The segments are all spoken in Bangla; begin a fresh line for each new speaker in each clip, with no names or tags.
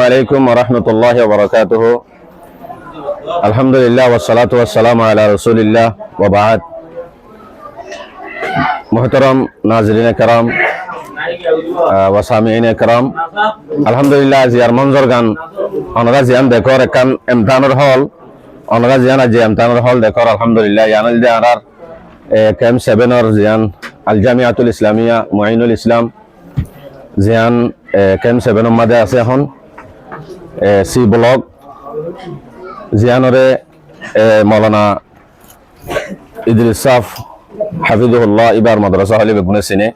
عليكم ورحمة الله وبركاته. الحمد لله والصلاة والسلام على رسول الله وبعد. محترم ناظرین کرام و سامعین کرام، আলহামদুলিল্লাহ জিয়ার মঞ্জর গান অনরা জিয়ান দেখর একান এমতানোর হল অনরা জিয়ান আজি এমতানোর হল দেখর আলহামদুলিল্লাহ ইয়ানাল দে আরার ক্যাম্প 7 জিয়ান আল জামিয়াতুল ইসলামিয়া মুঈনুল ইসলাম জিয়ান ক্যাম্প 7 মধ্যে আছে এখন সি ব্লক জিয়ানরে মাওলানা ইদ্রিস সাফ হাফিজুল্লাহ ইবার মাদ্রাসা হলে বেগুনে সিনে।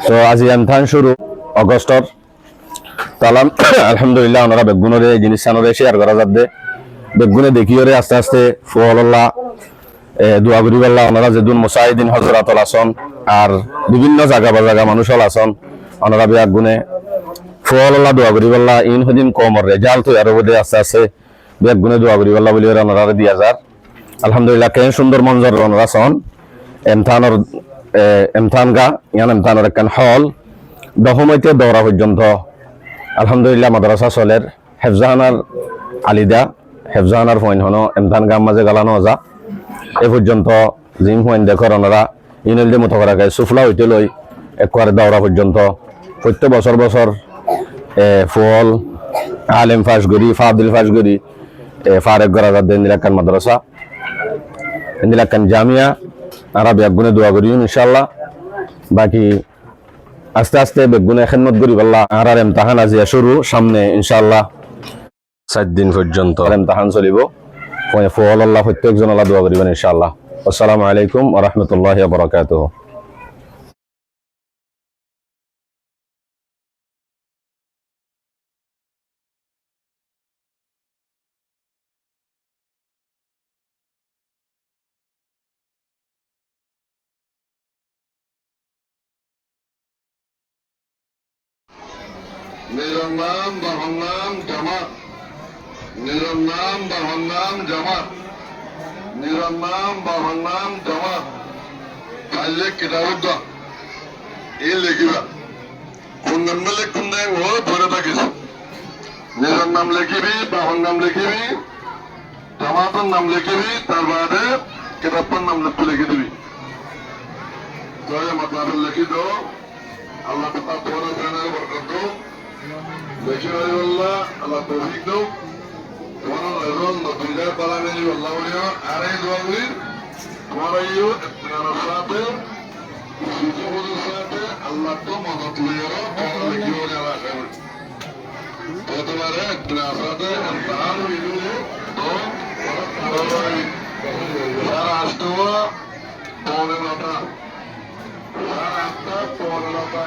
তো আজি এমতান শুরু অগস্টর তালাম আলহামদুলিল্লাহ ওনারা বেগুনরে জিনিস সানরে শেয়ার করা যাবে বেগুনে দেখিওরে আস্তে আস্তে ফুয়াল্লাহ দোয়া করিবাল্লাহ ওনারা যেদিন মুসাহিদিন হজরাতল আসন আর বিভিন্ন জায়গা বা জায়গা মানুষ আসন ওনারা বেগুনে ফুয়াল্লাহ দোয়া করিবাল্লাহ ইন হদিন কমর রেজাল্ট তো আর বোধে আস্তে আস্তে বেগুনে দোয়া করিবাল্লাহ বলি ওনারা দিয়া যার আলহামদুলিল্লাহ কেন সুন্দর মঞ্জর ওনারা সন এমতানোর এমতান গা ইয়ান এমতানোর একখান হল দহমইতে দৌড়া পর্যন্ত আলহামদুলিল্লাহ মাদ্রাসা চলের হেফজাহানার আলিদা হেফজাহানার ফইন হনো এমতান গাম মাঝে গালানো যা এ পর্যন্ত জিম ফইন দেখর ওনারা ইনল দিয়ে মতো করা সুফলা হইতে লই একবারে দৌড়া পর্যন্ত প্রত্যেক বছর বছর ফুল আলেম ফাঁসগড়ি ফাদিল ফাঁসগড়ি ফারেক গরাজার দিলাকান মাদ্রাসা দিলাকান জামিয়া আরা বেগুনে দোয়া করি ইনশাআল্লাহ। বাকি আস্তে আস্তে বেগুনে খেদমত করি বললা আর এমতাহান আজি শুরু সামনে ইনশাআল্লাহ 7 দিন পর্যন্ত এমতাহান চলিব ফুল আল্লাহ প্রত্যেকজন আল্লাহ দোয়া করিবেন ইনশাআল্লাহ। আসসালামু আলাইকুম ওয়া রাহমাতুল্লাহি ওয়া বারাকাতুহু।
নিরন্নাম বাহন্নাম জামাত নিরন্নাম বাহন্নাম জামাত নিরন্নাম বাহন্নাম জামাত কালে কিতাবুদ্দা এই লেখিবা কোন নাম কোন নাম ও ধরে থাকিস নিরন্নাম লেখিবি বাহন্নাম লেখিবি জামাতের নাম লেখিবি তার বাদে কিতাবটার নাম লিখে দিবি মাতলাব লিখি দো আল্লাহ তাআলা তোমার জানার বরকত দো বেশিরভাগ আল্লাহ তৌফিক দাও তোমার রেজন নতুনদের পালা মেলি আল্লাহ বলিও আর এই দোয়া করি তোমার ইও ইত্তিনার সাথে সুযোগের সাথে আল্লাহ তো মদত লইও তোমার লিখিও যারা খাবে তো তোমার ইত্তিনার সাথে ইমতিহান হইলো তো সারা আষ্টমা পৌনে নটা সারা আটটা পৌনে নটা